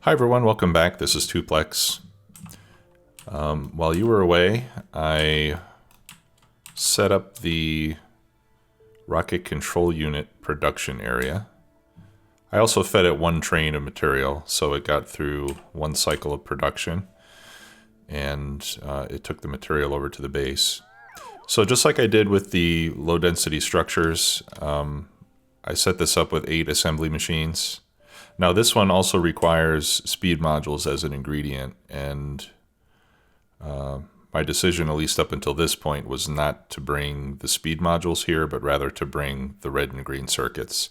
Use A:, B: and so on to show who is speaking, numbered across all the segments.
A: Hi everyone, welcome back. This is Tuplex. While you were away, I set up the rocket control unit production area. I also fed it one train of material, so it got through one cycle of production, and it took the material over to the base. So just like I did with the low density structures, I set this up with 8 assembly machines. Now this one also requires speed modules as an ingredient, and my decision, at least up until this point, was not to bring the speed modules here, but rather to bring the red and green circuits.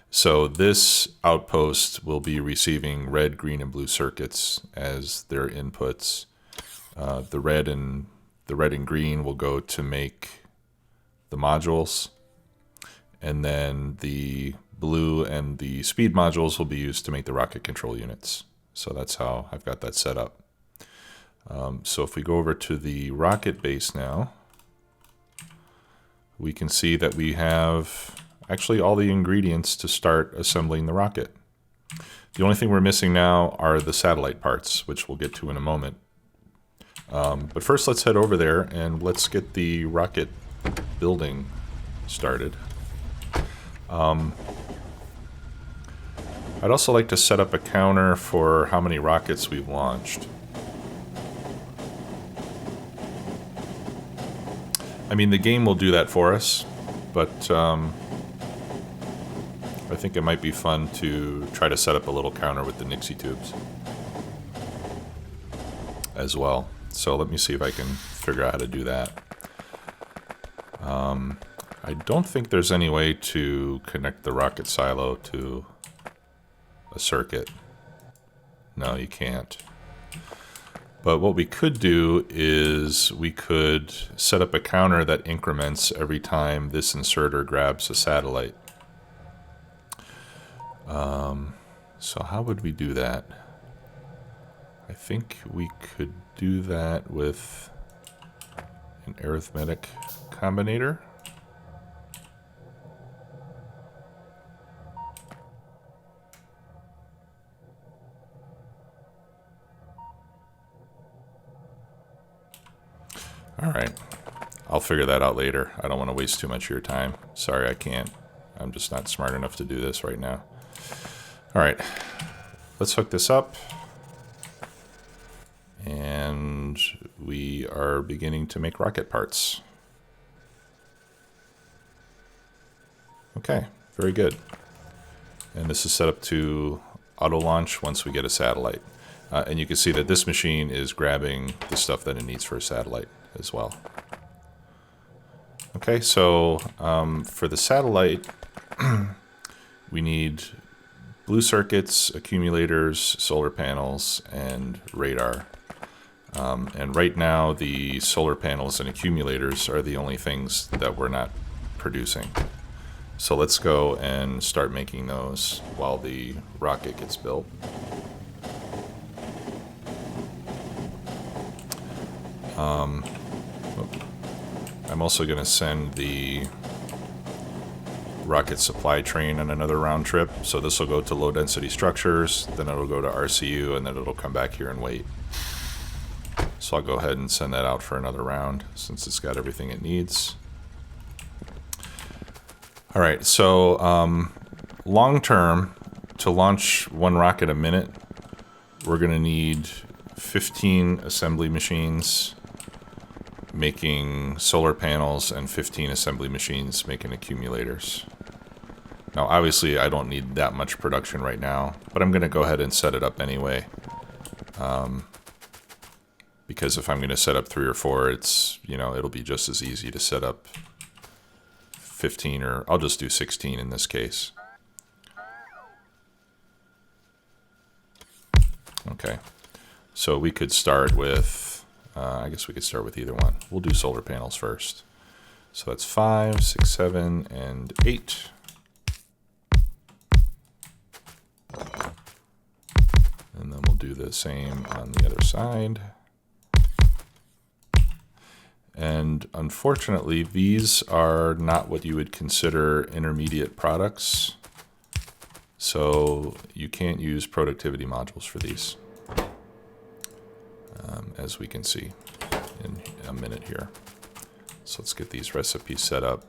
A: So this outpost will be receiving red, green, and blue circuits as their inputs. The red and green will go to make the modules, and then the blue and the speed modules will be used to make the rocket control units. So that's how I've got that set up. So if we go over to the rocket base now, we can see that we have actually all the ingredients to start assembling the rocket. The only thing we're missing now are the satellite parts, which we'll get to in a moment. But first let's head over there and let's get the rocket building started. I'd also like to set up a counter for how many rockets we've launched. I mean, the game will do that for us, but I think it might be fun to try to set up a little counter with the Nixie tubes as well. So let me see if I can figure out how to do that. I don't think there's any way to connect the rocket silo to a circuit. No, you can't. But what we could do is we could set up a counter that increments every time this inserter grabs a satellite. So how would we do that? I think we could do that with an arithmetic combinator. All right, I'll figure that out later. I don't want to waste too much of your time. Sorry, I can't. I'm just not smart enough to do this right now. All right, let's hook this up. And we are beginning to make rocket parts. Okay, very good. And this is set up to auto launch once we get a satellite. And you can see that this machine is grabbing the stuff that it needs for a satellite as well. Okay, so for the satellite, we need blue circuits, accumulators, solar panels, and radar. And right now, the solar panels and accumulators are the only things that we're not producing. So let's go and start making those while the rocket gets built. I'm also going to send the rocket supply train on another round trip. So this will go to low density structures, then it'll go to RCU, and then it'll come back here and wait. So I'll go ahead and send that out for another round since it's got everything it needs. All right, so long term, to launch one rocket a minute, we're going to need 15 assembly machines making solar panels and 15 assembly machines making accumulators. Now, obviously, I don't need that much production right now, but I'm going to go ahead and set it up anyway. Because if I'm going to set up 3 or 4, it's, it'll be just as easy to set up 15, or I'll just do 16 in this case. Okay, so we could start with, I guess we could start with either one. We'll do solar panels first. So that's 5, 6, 7, and 8. And then we'll do the same on the other side. And unfortunately, these are not what you would consider intermediate products. So you can't use productivity modules for these, as we can see in a minute here. So let's get these recipes set up.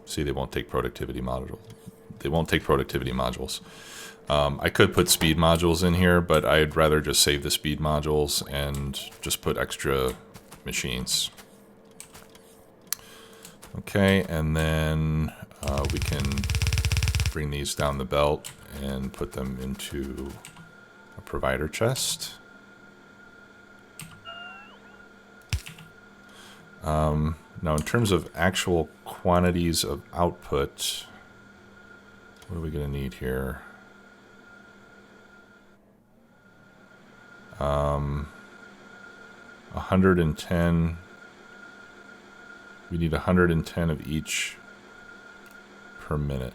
A: See, they won't take productivity modules. They won't take productivity modules. I could put speed modules in here, but I'd rather just save the speed modules and just put extra machines. Okay, and then we can bring these down the belt and put them into a provider chest. Now, in terms of actual quantities of output, what are we going to need here? 110. We need 110 of each per minute.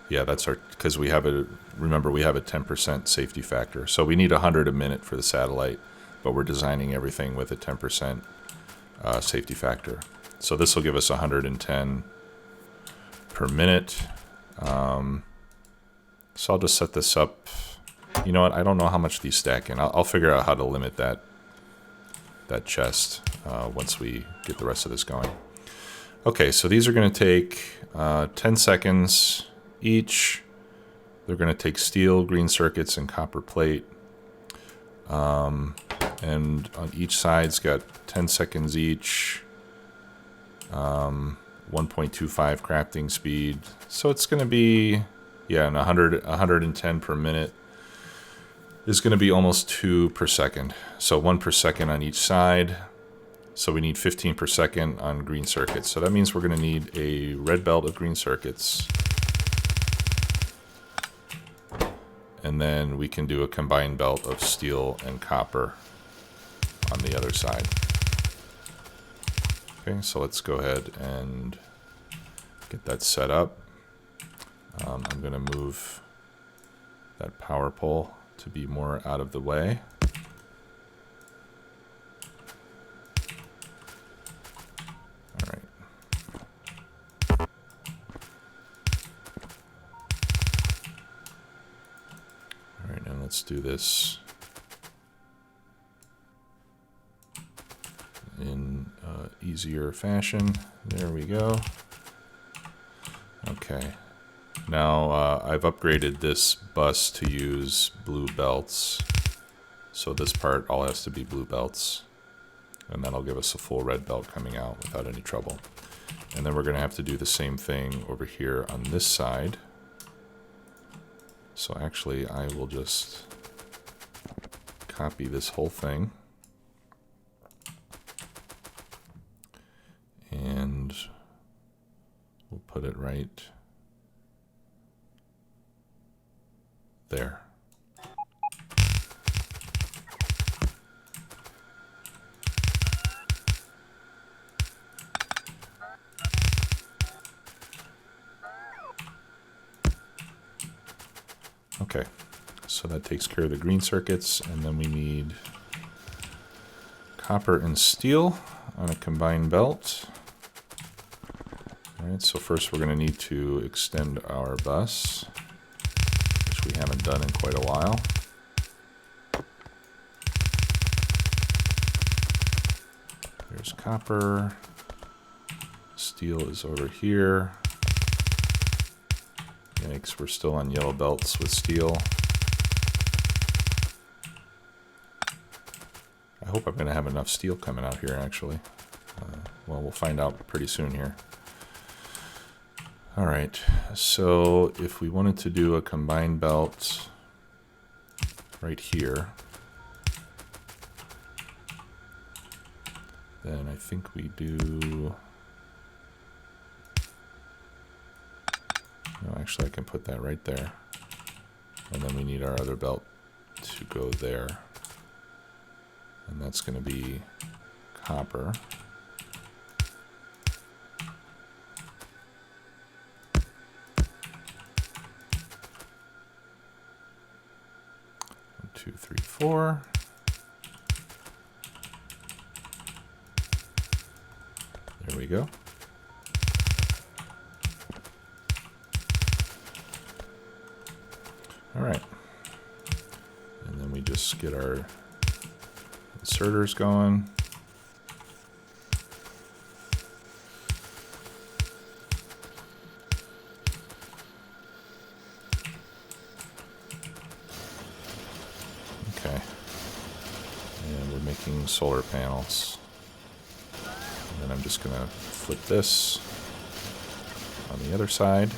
A: Yeah, that's our, because we have a, remember, we have a 10% safety factor. So we need 100 a minute for the satellite, but we're designing everything with a 10% safety factor. So this will give us 110 per minute. So I'll just set this up. You know what? I don't know how much these stack in. I'll figure out how to limit that chest once we get the rest of this going. Okay, so these are going to take 10 seconds each. They're going to take steel, green circuits, and copper plate. And on each side's got 10 seconds each. 1.25 crafting speed. So it's going to be, yeah, 110 per minute is going to be almost 2 per second. So 1 per second on each side. So we need 15 per second on green circuits. So that means we're going to need a red belt of green circuits. And then we can do a combined belt of steel and copper on the other side. Okay, so let's go ahead and get that set up. I'm going to move that power pole to be more out of the way. All right. All right, now let's do this in easier fashion. There we go. Okay. Now I've upgraded this bus to use blue belts. So this part all has to be blue belts. And that'll give us a full red belt coming out without any trouble. And then we're going to have to do the same thing over here on this side. So actually I will just copy this whole thing. And we'll put it right there. Okay, so that takes care of the green circuits, and then we need copper and steel on a combined belt. All right, so first we're going to need to extend our bus, which we haven't done in quite a while. There's copper. Steel is over here. Yikes, we're still on yellow belts with steel. I hope I'm going to have enough steel coming out here, actually. Well, we'll find out pretty soon here. All right, so if we wanted to do a combined belt right here, then I think we do... No, actually I can put that right there. And then we need our other belt to go there. And that's going to be copper. One, two, three, four. There we go. All right. And then we just get our inserters going. Okay. And we're making solar panels. And then I'm just going to flip this on the other side.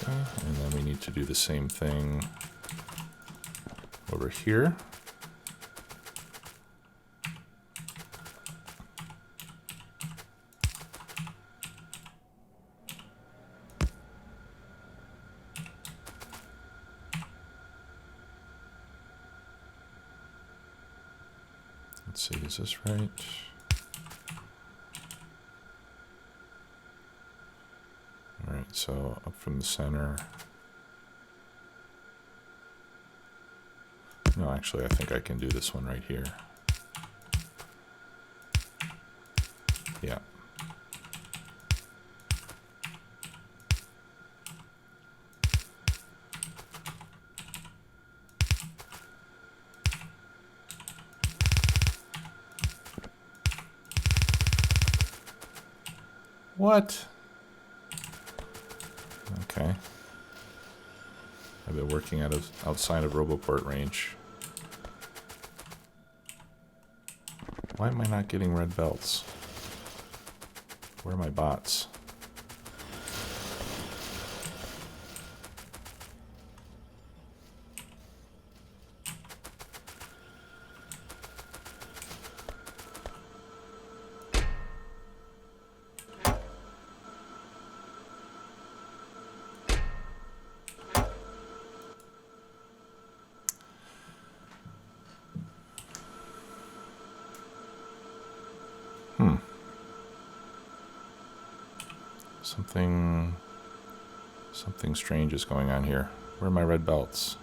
A: And then we need to do the same thing over here. Let's see, is this right? All right, so up from the center. No, actually, I think I can do this one right here. Yeah. What? Okay. I've been working outside of Roboport range. Why am I not getting red belts? Where are my bots? Something strange is going on here. Where are my red belts?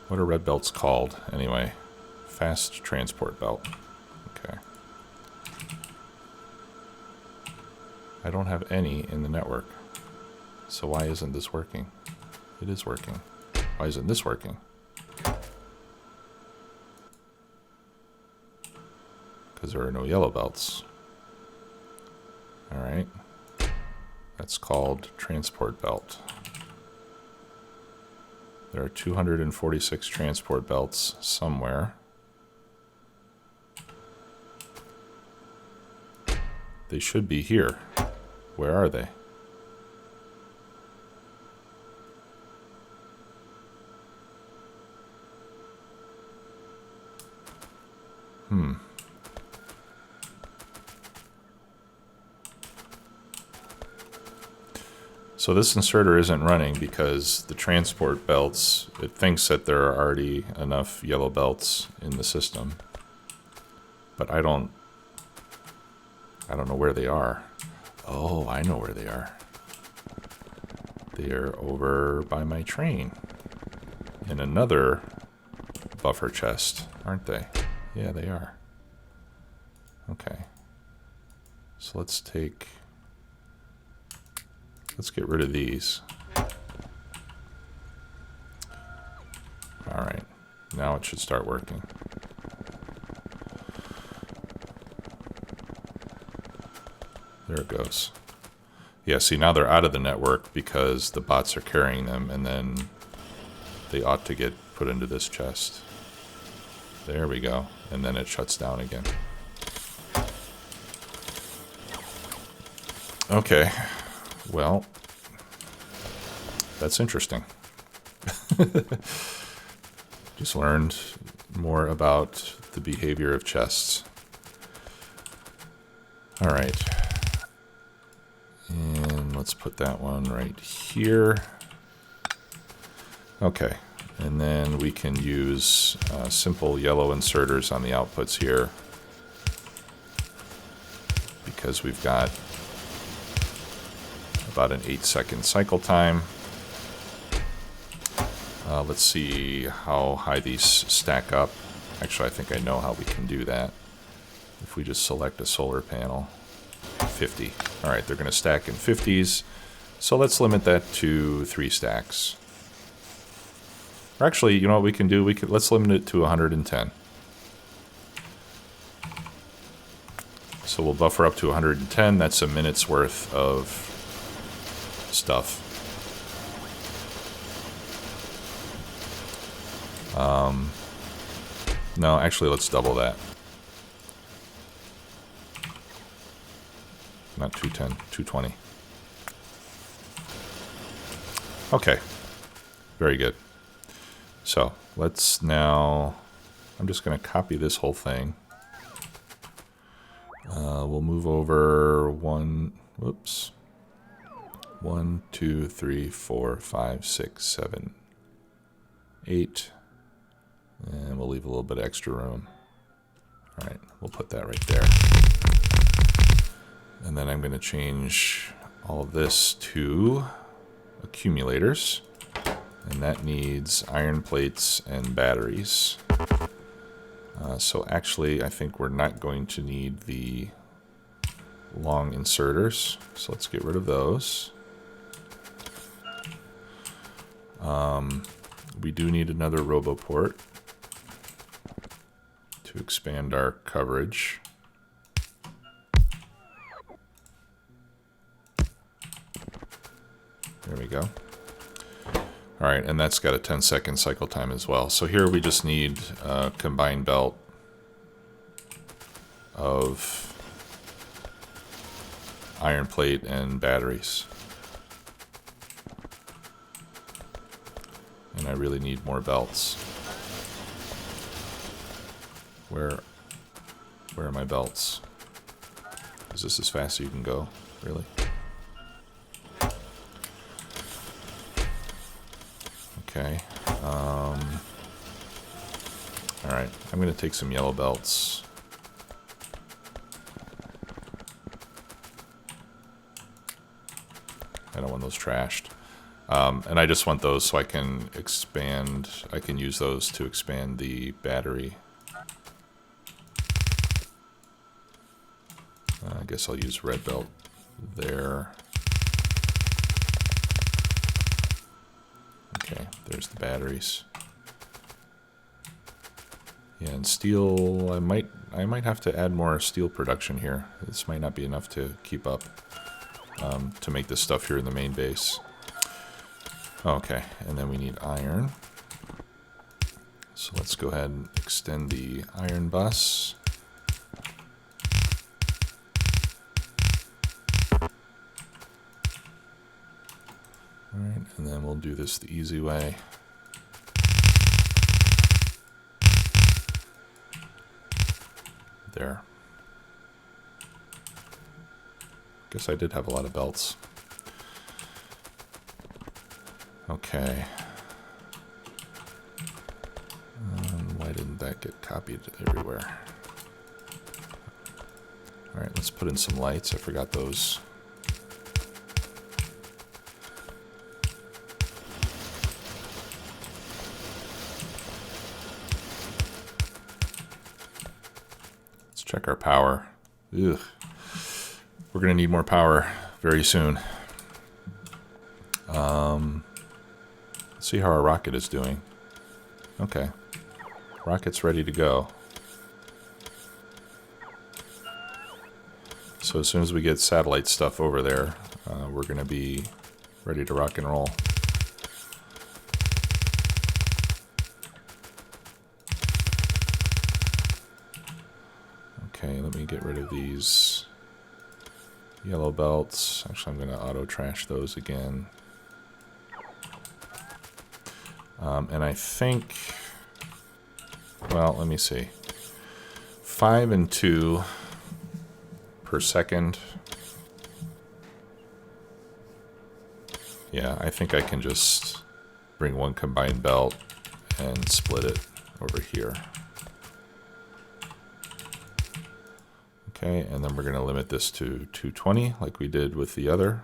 A: What are red belts called, anyway? Fast transport belt. Okay. I don't have any in the network. So why isn't this working? It is working. Why isn't this working? Because there are no yellow belts. All right. That's called transport belt. There are 246 transport belts somewhere. They should be here. Where are they? So this inserter isn't running because the transport belts, it thinks that there are already enough yellow belts in the system. But I don't know where they are. Oh, I know where they are. They are over by my train in another buffer chest, aren't they? Yeah, they are. Okay. So let's get rid of these. All right, now it should start working. There it goes. Yeah, see, now they're out of the network because the bots are carrying them, and then they ought to get put into this chest. There we go, and then it shuts down again. Okay. Well, that's interesting. Just learned more about the behavior of chests. All right. And let's put that one right here. Okay. And then we can use simple yellow inserters on the outputs here because we've got about an 8-second cycle time. Let's see how high these stack up. Actually, I think I know how we can do that. if we just select a solar panel, 50. All right, they're going to stack in 50s. So let's limit that to 3 stacks. Or actually, you know what we can do? Let's limit it to 110. So we'll buffer up to 110. That's a minute's worth of stuff. No, actually, let's double that. Not 210, 220. Okay, very good. So let's now, I'm just going to copy this whole thing. We'll move over 1, 2, 3, 4, 5, 6, 7, 8. And we'll leave a little bit of extra room. All right, we'll put that right there. And then I'm going to change all of this to accumulators. And that needs iron plates and batteries. So actually, I think we're not going to need the long inserters. So let's get rid of those. We do need another RoboPort to expand our coverage. There we go. All right, and that's got a 10-second cycle time as well. So here we just need a combined belt of iron plate and batteries. And I really need more belts. Where are my belts? Is this as fast as you can go? Really? Okay. All right. I'm going to take some yellow belts. I don't want those trashed. And I just want those so I can expand. I can use those to expand the battery. I guess I'll use red belt there. Okay, there's the batteries. Yeah, and steel, I might have to add more steel production here. This might not be enough to keep up to make this stuff here in the main base. Okay, and then we need iron. So let's go ahead and extend the iron bus. Alright, and then we'll do this the easy way. There. Guess I did have a lot of belts. Okay. Why didn't that get copied everywhere? Alright, let's put in some lights. I forgot those. Check our power. Ugh. We're going to need more power very soon. Let's see how our rocket is doing. Okay. Rocket's ready to go. So as soon as we get satellite stuff over there, we're going to be ready to rock and roll. Okay, let me get rid of these yellow belts. Actually, I'm going to auto trash those again. And I think, well, let me see. 5 and 2 per second. Yeah, I think I can just bring one combined belt and split it over here. Okay, and then we're going to limit this to 220 like we did with the other.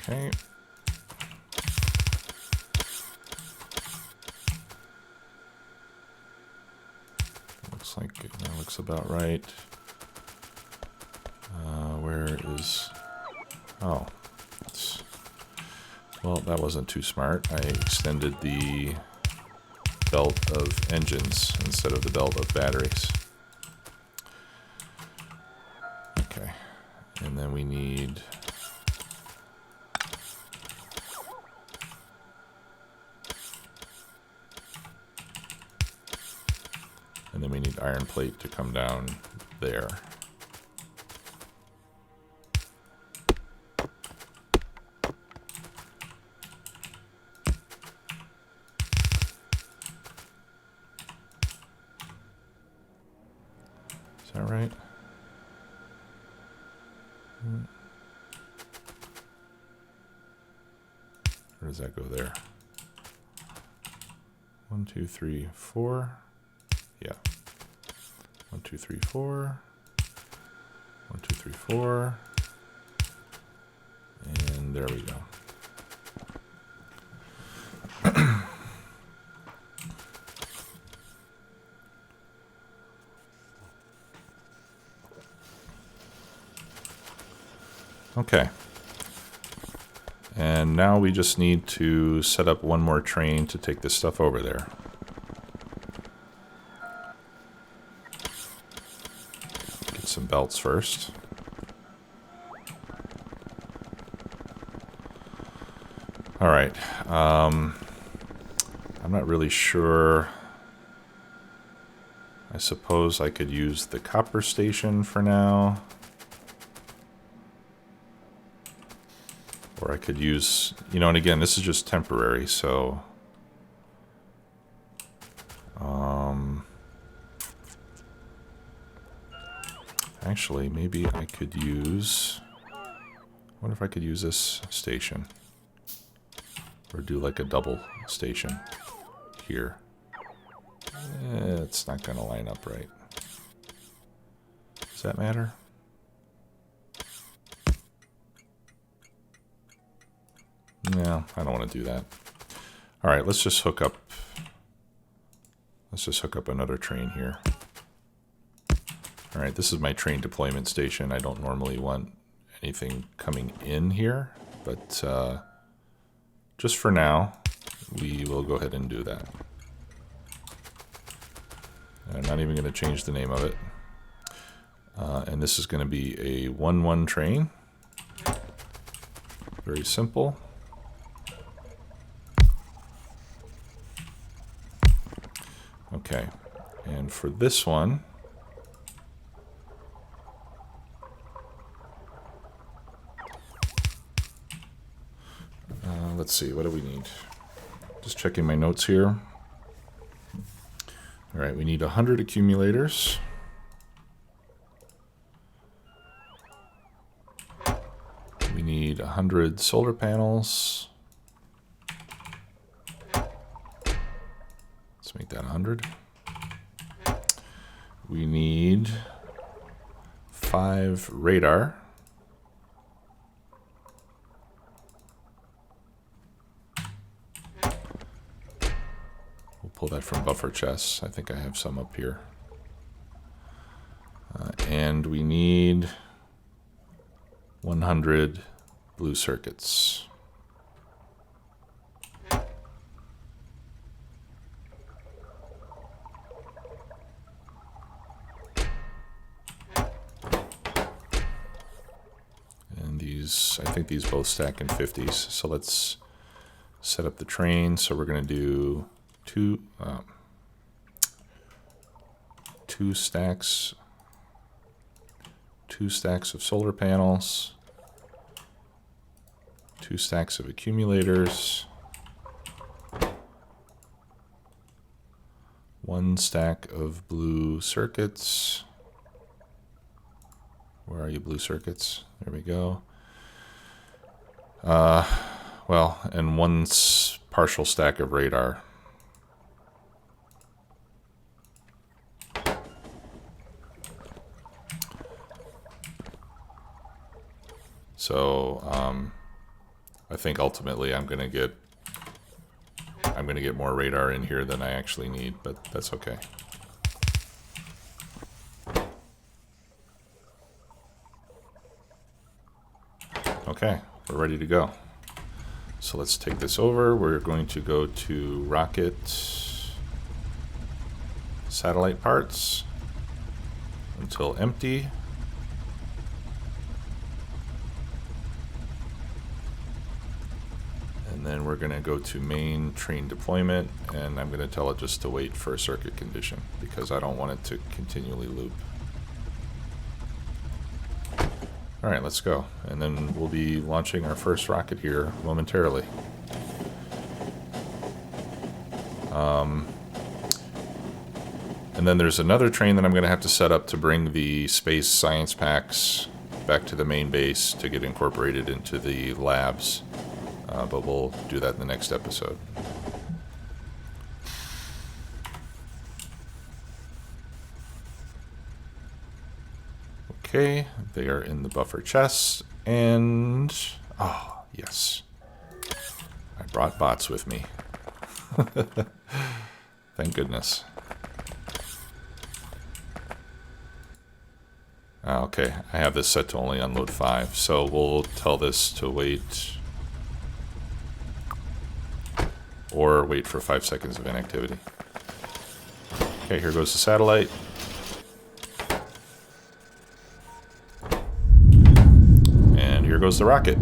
A: Okay. looks like that looks about right. Where is... Oh. Well, that wasn't too smart. I extended the belt of engines instead of the belt of batteries. Okay. And then we need... And then we need iron plate to come down there. Is that right? Or does that go there? 1, 2, 3, 4. Yeah. 1, 2, 3, 4. 1, 2, 3, 4. And there we go. Okay. And now we just need to set up one more train to take this stuff over there. Get some belts first. All right. I'm not really sure. I suppose I could use the copper station for now. Or I could use, you know, and again, this is just temporary, so... actually, maybe I could use... I wonder if I could use this station. Or do like a double station here. It's not going to line up right. Does that matter? No, I don't want to do that. All right, let's just hook up. Let's just hook up another train here. All right, this is my train deployment station. I don't normally want anything coming in here, but just for now, we will go ahead and do that. I'm not even going to change the name of it. And this is going to be a 1-1 train. Very simple. Okay, and for this one, let's see, what do we need? Just checking my notes here. All right, we need 100 accumulators. We need 100 solar panels. Let's make that 100. We need 5 radar. We'll pull that from buffer chests. I think I have some up here. And we need 100 blue circuits. I think these both stack in 50s. So let's set up the train. So we're going to do two stacks of solar panels, 2 stacks of accumulators, 1 stack of blue circuits. Where are you, blue circuits? There we go. Well, and 1 partial stack of radar. So I think ultimately I'm gonna get more radar in here than I actually need, but that's okay. Okay, we're ready to go. So let's take this over. We're going to go to rocket satellite parts until empty. And then we're going to go to main train deployment, and I'm going to tell it just to wait for a circuit condition because I don't want it to continually loop. All right, let's go. And then we'll be launching our first rocket here momentarily. And then there's another train that I'm going to have to set up to bring the space science packs back to the main base to get incorporated into the labs. But we'll do that in the next episode. Okay, they are in the buffer chests, and oh, yes. I brought bots with me. Thank goodness. Okay, I have this set to only unload 5, so we'll tell this to wait. Or wait for 5 seconds of inactivity. Okay, here goes the satellite. And here goes the rocket.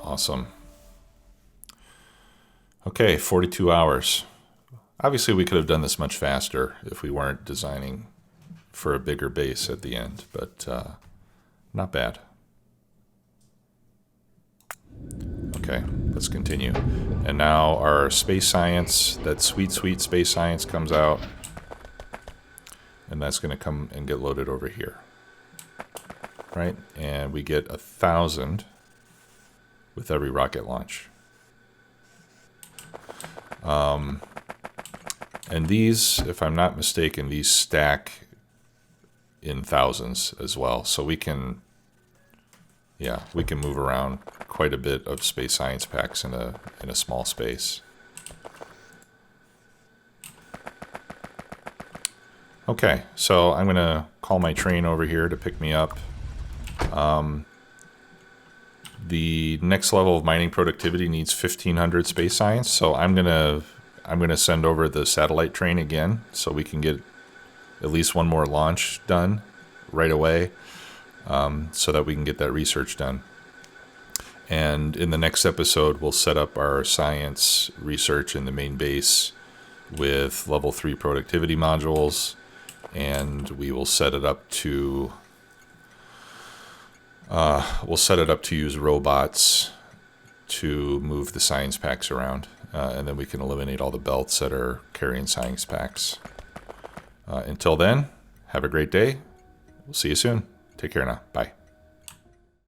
A: Awesome. Okay, 42 hours. Obviously, we could have done this much faster if we weren't designing for a bigger base at the end, but not bad. Okay, let's continue. And now our space science, that sweet, sweet space science comes out, and that's going to come and get loaded over here. Right? And we get 1,000 with every rocket launch. And these, if I'm not mistaken, these stack in thousands as well. So we can, yeah, we can move around quite a bit of space science packs in a small space. Okay, so I'm gonna call my train over here to pick me up. The next level of mining productivity needs 1,500 space science, so I'm gonna send over the satellite train again, so we can get at least one more launch done right away, so that we can get that research done. And in the next episode, we'll set up our science research in the main base with level 3 productivity modules, and we will set it up to use robots to move the science packs around, and then we can eliminate all the belts that are carrying science packs. Until then, have a great day. We'll see you soon. Take care now. Bye.